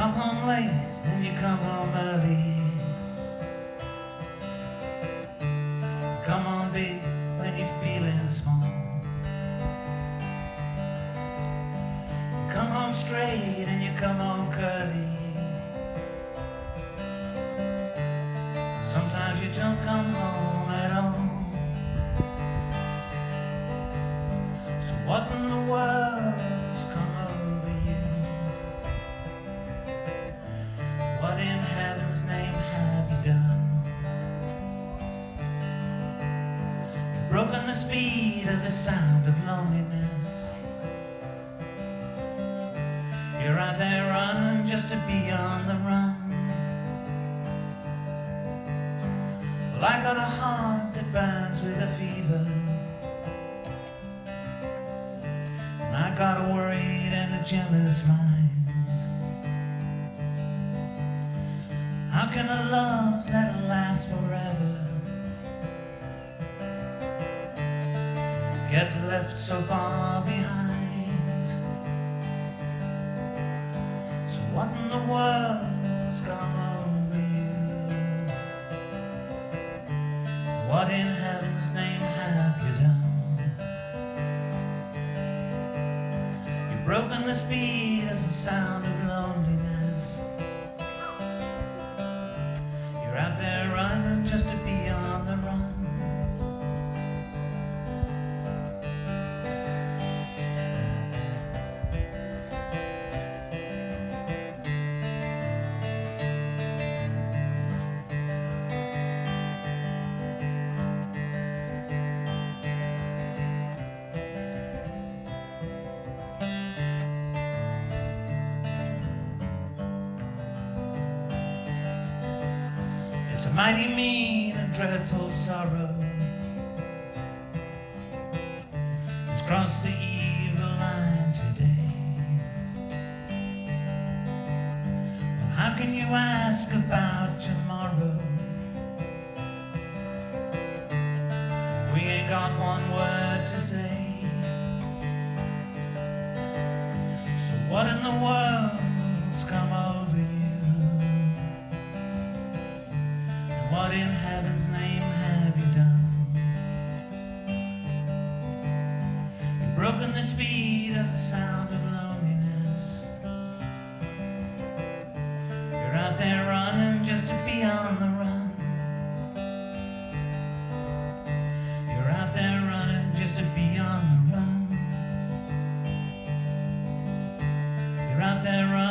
come home late and you come home early. Come on, babe, when you're feeling small. Come home straight and you come home curly. Sometimes you don't come home at all. So what in the world's come over you? What in heaven's name have you done? You've broken the speed of the sound of loneliness. You're out there running just to be on the run. Well, I got a heart that burns with a fever, and I got a worried and a jealous mind. How can a love that'll last forever get left so far behind? So what in the world's come over you? What in heaven's name have you done? You've broken the speed of the sound of loneliness. You're out there running just to be on the run. It's a mighty mean and dreadful sorrow that's crossed the evil line today. Well, how can you ask about tomorrow? We ain't got one word to say. So what in the world's come over you? What in heaven's name have you done? You've broken the speed of the sound of loneliness. You're out there running just to be on the run. You're out there running just to be on the run. You're out there running